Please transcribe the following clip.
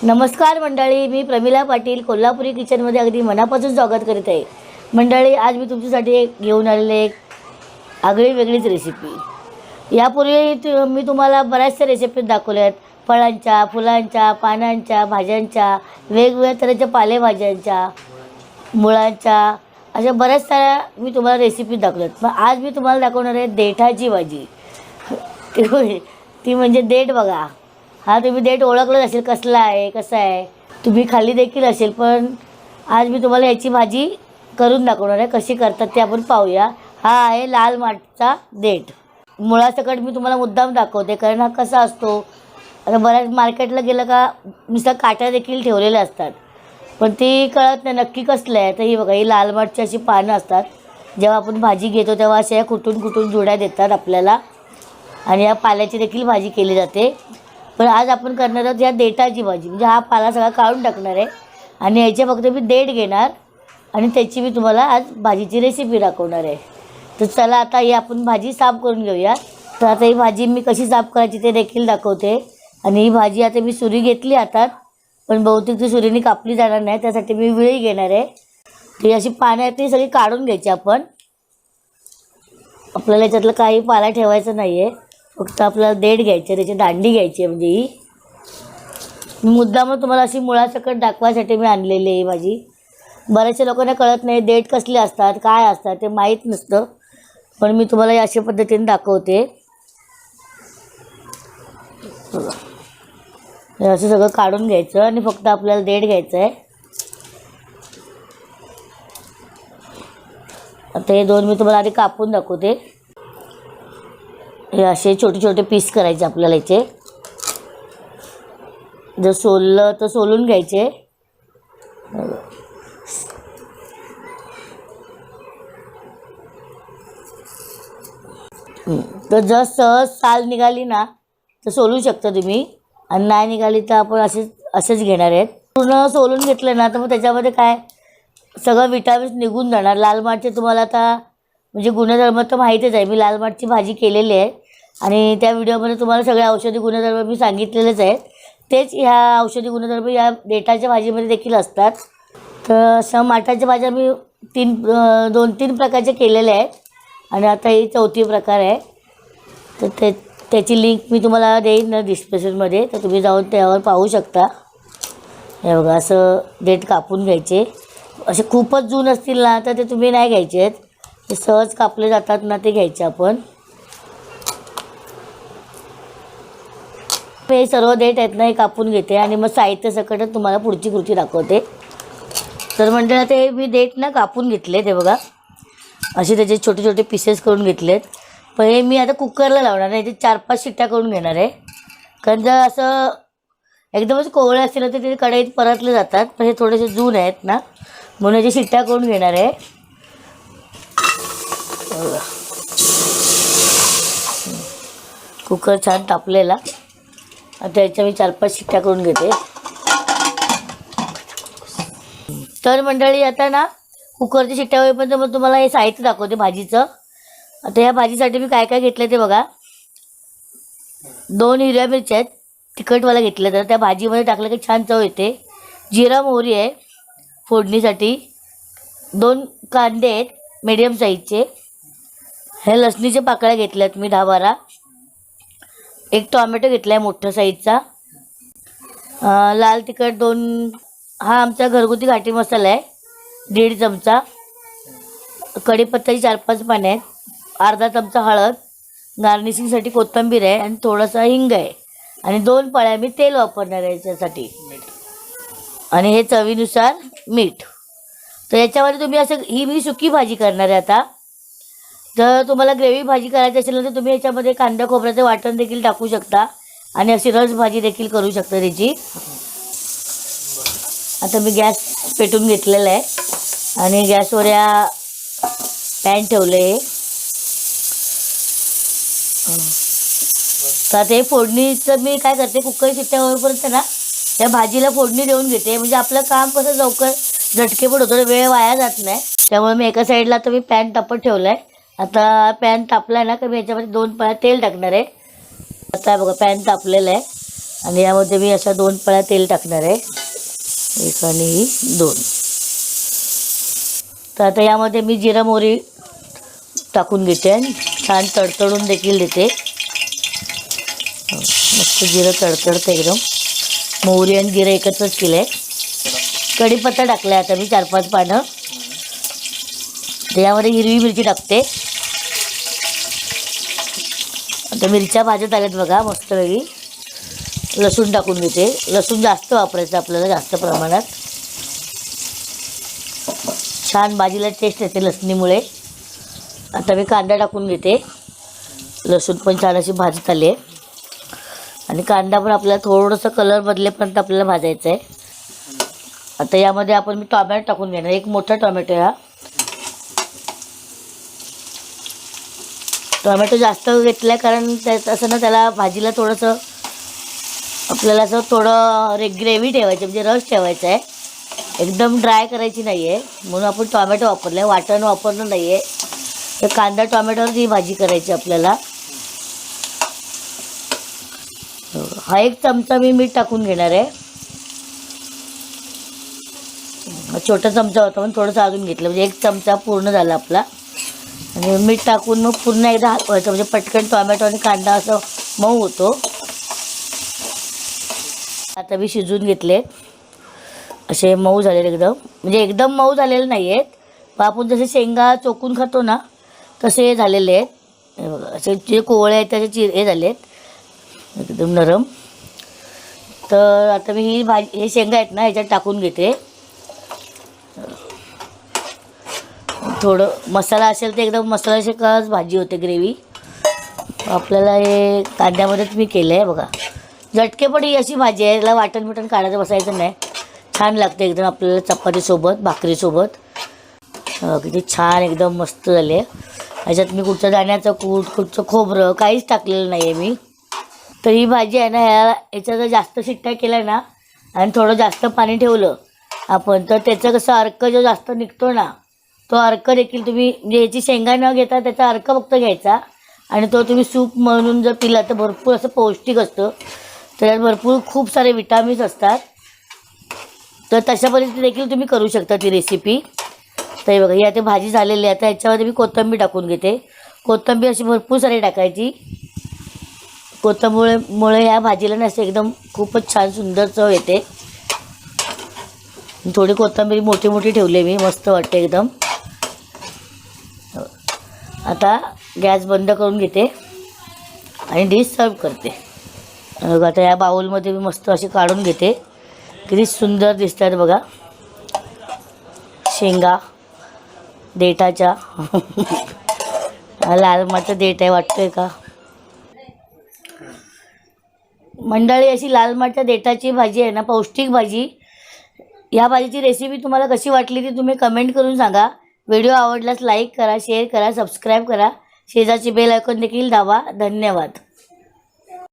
नमस्कार मंडळी, मी प्रमिला पाटील कोल्हापुरी किचनमध्ये अगदी मनापासून स्वागत करीत आहे. मंडळी, आज मी तुमच्यासाठी घेऊन आलेले एक आगळी वेगळीच रेसिपी. यापूर्वी मी तुम्हाला बऱ्याचशा रेसिपी दाखवल्या आहेत. फळांच्या, फुलांच्या, पानांच्या, भाज्यांच्या, वेगवेगळ्या तऱ्हेच्या पालेभाज्यांच्या, मुळांच्या, अशा बऱ्याच साऱ्या मी तुम्हाला रेसिपी दाखवल्यात. पण आज मी तुम्हाला दाखवणार आहे देठाची भाजी. ती म्हणजे देठ. बघा, हा तुम्ही देठ ओळखलंच असेल कसला आहे, कसा आहे, तुम्ही खाल्ली देखील असेल. पण आज मी तुम्हाला याची भाजी करून दाखवणार आहे. कशी करतात ते आपण पाहूया. हा आहे लाल माठचा देठ. मुळासकट मी तुम्हाला मुद्दाम दाखवते, कारण हा कसा असतो, आता बऱ्याच मार्केटला गेलं का नुसतं काट्या देखील ठेवलेल्या असतात, पण ती कळत नाही नक्की कसलं आहे. तर ही बघा, ही लाल माठची अशी पानं असतात. जेव्हा आपण भाजी घेतो तेव्हा अशा कुठून कुठून जुड्या देतात आपल्याला, आणि या पाल्याची देखील भाजी केली जाते. पण आज आपण करणार आहोत या देठाची भाजी. म्हणजे हा पाला सगळा काढून टाकणार आहे आणि याचे फक्त मी देठ घेणार आणि त्याची मी तुम्हाला आज भाजीची रेसिपी दाखवणार आहे. तर चला, आता ही आपण भाजी साफ करून घेऊया. तर आता ही भाजी मी कशी साफ करायची ते देखील दाखवते. आणि ही भाजी आता मी सुरी घेतली हातात, पण बहुतेक ती सुरीने कापली जाणार नाही, त्यासाठी मी विळी घेणार आहे. ती अशी पाण्यात ती सगळी काढून घ्यायची आपण. आपल्याला याच्यातलं काही पाला ठेवायचं नाही आहे, फक्त आपल्याला देठ घ्यायचे, त्याची दांडी घ्यायची. म्हणजे ही मुद्दाम तुम्हाला अशी मुळासकट दाखवायसाठी मी आणलेली आहे भाजी. बऱ्याचशा लोकांना कळत नाही देठ कसले असतात, काय असतात, ते माहीत नसतं. पण मी तुम्हाला अशा पद्धतीने दाखवते. हे असं सगळं काढून घ्यायचं आणि फक्त आपल्याला देठ घ्यायचं आहे. आता हे दोन मी तुम्हाला आधी कापून दाखवते. हे असे छोटे छोटे पीस करायचे आपल्याला. याचे जर सोललं तर सोलून घ्यायचे. तर जर सहज साल निघाली ना तर सोलू शकता तुम्ही, आणि नाही निघाली तर आपण असेच घेणार आहेत. पूर्ण सोलून घेतलं ना तर मग त्याच्यामध्ये काय सगळं विटामिन्स निघून जाणार. लाल माठचे तुम्हाला आता म्हणजे गुणधर्म तर माहीतच आहे. मी लाल माठची भाजी केलेली आहे आणि त्या व्हिडिओमध्ये तुम्हाला सगळे औषधी गुणधर्म मी सांगितलेलेच आहेत. तेच ह्या औषधी गुणधर्म या देठाच्या भाजीमध्ये देखील असतात. तर अशा माठाच्या भाज्या मी 2-3 प्रकारचे केलेले आहेत आणि आता ही 4थी प्रकार आहे. तर त्याची लिंक मी तुम्हाला देईन ना डिस्क्रिप्शनमध्ये, तर तुम्ही जाऊन त्यावर पाहू शकता. हे बघा, असं देठ कापून घ्यायचे. असे खूपच जून असतील ना तर ते तुम्ही नाही घ्यायचे आहेत. ते सहज कापले जातात ना, ते घ्यायचे आपण. हे सर्व देठ आहेत ना, हे कापून घेते आणि मग साहित्य सकटच तुम्हाला पुढची कृती दाखवते. तर म्हणजे ते मी देठ ना कापून घेतले. ते बघा, असे त्याचे छोटे छोटे पीसेस करून घेतलेत. पण हे मी आता कुकरला लावणार नाही, ते 4-5 शिट्ट्या करून घेणार आहे. कारण जर असं एकदमच कोवळे असतील तर ते कढईत परतले जातात. पण हे थोडेसे जून आहेत ना, म्हणून याची शिट्ट्या करून घेणार आहे. कुकर छान तापलेला, आता याच्या मी 4-5 शिट्ट्या करून घेते. तर मंडळी, आता ना कुकरची शिट्ट्या होईपर्यंत मग तुम्हाला हे साहित्य दाखवते भाजीचं. आता या भाजीसाठी मी काय काय घेतलं ते बघा. 2 हिरव्या मिरच्या आहेत, तिखटवाला घेतल्या. तर त्या भाजीमध्ये टाकलं की छान चव येते. जिरा मोहरी आहे फोडणीसाठी. 2 कांदे आहेत मीडियम साईजचे. हे लसणीच्या पाकळ्या घेतल्यात मी 10-12. 1 टोमॅटो घेतला आहे मोठ्या साईजचा. लाल तिखट 2. हा आमचा घरगुती घाटी मसाला आहे 1.5 चमचा. कढीपत्त्याची 4-5 पाने आहेत. अर्धा चमचा हळद. गार्निशिंगसाठी कोथिंबीर आहे आणि थोडासा हिंग आहे. आणि 2 पळ्या मी तेल वापरणार आहे याच्यासाठी. आणि हे चवीनुसार मीठ. तर याच्यामध्ये तुम्ही ही मी सुकी भाजी करणार आहे आता. जर तुम्हाला ग्रेव्ही भाजी करायची असेल तर तुम्ही याच्यामध्ये कांदा खोबऱ्याचं वाटण देखील टाकू शकता आणि अशी रस भाजी देखील करू शकता त्याची. आता मी गॅस पेटून घेतलेला आहे आणि गॅसवर या पॅन ठेवले. तर ते फोडणीचं मी काय करते, कुकर शिट्ट्या होईपर्यंत ना त्या भाजीला फोडणी देऊन घेते. म्हणजे आपलं काम कसं लवकर झटकेपट होतं, वेळ वाया जात नाही. त्यामुळे मी एका साईडला आता मी पॅन तापत ठेवला आहे. आता पॅन तापला आहे ना, तर मी याच्यामध्ये 2 पळ्या तेल टाकणार आहे. आता बघा, पॅन तापलेलं आहे. आणि यामध्ये मी अशा 2 पळ्या तेल टाकणार आहे, 1 आणि ही 2. तर आता यामध्ये मी जिरा मोहरी टाकून घेते आणि छान तडतडून देखील देते. मस्त जिरं तडतडतं एकदम. मोहरी आणि जिरं एकत्रच केलं आहे. कढीपत्ता टाकला आहे आता मी 4-5 पानं. त्यामध्ये हिरवी मिरची टाकते. आता मिरच्या भाजत आल्यात बघा मस्त वेगळी. लसूण टाकून घेते. लसूण जास्त वापरायचं आपल्याला, जास्त प्रमाणात. छान भाजीला टेस्ट येते लसणीमुळे. आता मी कांदा टाकून घेते. लसूण पण छान अशी भाजत आली आहे आणि कांदा पण आपल्याला थोडंसं कलर बदलेपर्यंत आपल्याला भाजायचं आहे. आता यामध्ये आपण मी टोमॅटो टाकून घेणार. 1 मोठा टोमॅटो. हा टोमॅटो जास्त घेतला कारण असं ना त्याला भाजीला थोडंसं आपल्याला असं थोडं ग्रेव्ही ठेवायची, म्हणजे रस ठेवायचा आहे. एकदम ड्राय करायची नाही आहे, म्हणून आपण टोमॅटो वापरलं आहे. वाटण वापरलं नाही आहे. तर कांदा टोमॅटोवर ही भाजी करायची आपल्याला. हा 1 चमचा मी मीठ टाकून घेणार आहे. छोटा चमचा होता पण थोडंसं अजून घेतलं, म्हणजे 1 चमचा पूर्ण झाला आपला. आणि मीठ टाकून मग पूर्ण एकदा हलवायचं, म्हणजे पटकन टोमॅटो आणि कांदा असं मऊ होतो. आता मी शिजवून घेतले. असे मऊ झालेले एकदम, म्हणजे एकदम मऊ झालेले नाही आहेत, पण आपण जसे शेंगा चोकून खातो ना तसे झालेले आहेत. हे बघा असे जे कोवळे आहेत त्याचे हे झाले आहेत एकदम नरम. तर आता मी ही भाजी, हे शेंगा आहेत ना ह्याच्यात टाकून घेते. थोडं मसाला असेल तर एकदम मसाल्यासारखंच भाजी होते, ग्रेव्ही. आपल्याला हे कांद्यामध्येच मी केलं आहे बघा. झटकेपट ही अशी भाजी आहे, याला वाटण काढायचं बसायचं नाही. छान लागते एकदम आपल्याला चपातीसोबत, भाकरीसोबत. किती छान एकदम मस्त झाले. ह्याच्यात मी कुठचं दाण्याचं कूट, कुठचं खोबरं काहीच टाकलेलं नाही आहे मी. तर ही भाजी आहे ना, याच्या जर जास्त शिट्ट्या केल्या ना आणि थोडं जास्त पाणी ठेवलं आपण, तर त्याचं कसं अर्क जो जास्त निघतो ना, तो अर्क देखील तुम्ही, म्हणजे याची शेंगा न घेता त्याचा अर्क फक्त घ्यायचा आणि तो तुम्ही सूप म्हणून जर पिला तर भरपूर असं पौष्टिक असतं. त्याच्यात भरपूर खूप सारे विटामिन्स असतात. तर तशा पद्धतीने देखील तुम्ही करू शकता ती रेसिपी. तर हे बघा ही आता भाजी झालेली आहे. आता याच्यामध्ये मी कोथिंबीर टाकून घेते. कोथिंबीर अशी भरपूर सारी टाकायची. कोथिंबीरमुळे ह्या भाजीला ना असं एकदम खूपच छान सुंदर चव येते. थोडी कोथिंबीर मोठी मोठी ठेवली मी, मस्त वाटते एकदम. आता गॅस बंद करून घेते आणि डिश सर्व करते. आता या बाउलमध्ये मी मस्त अशी काढून घेते. किती सुंदर दिसतात बघा शेंगा देठाच्या. लाल माठ देठ आहे वाटतंय का मंडळी? अशी लाल माठ देठाची भाजी आहे ना, पौष्टिक भाजी. या भाजीची रेसिपी तुम्हाला कशी वाटली ती तुम्ही कमेंट करून सांगा. व्हिडिओ आवडल्यास लाईक करा, शेअर करा, सबस्क्राईब करा. शेजारची बेल आयकॉन देखील दाबा. धन्यवाद.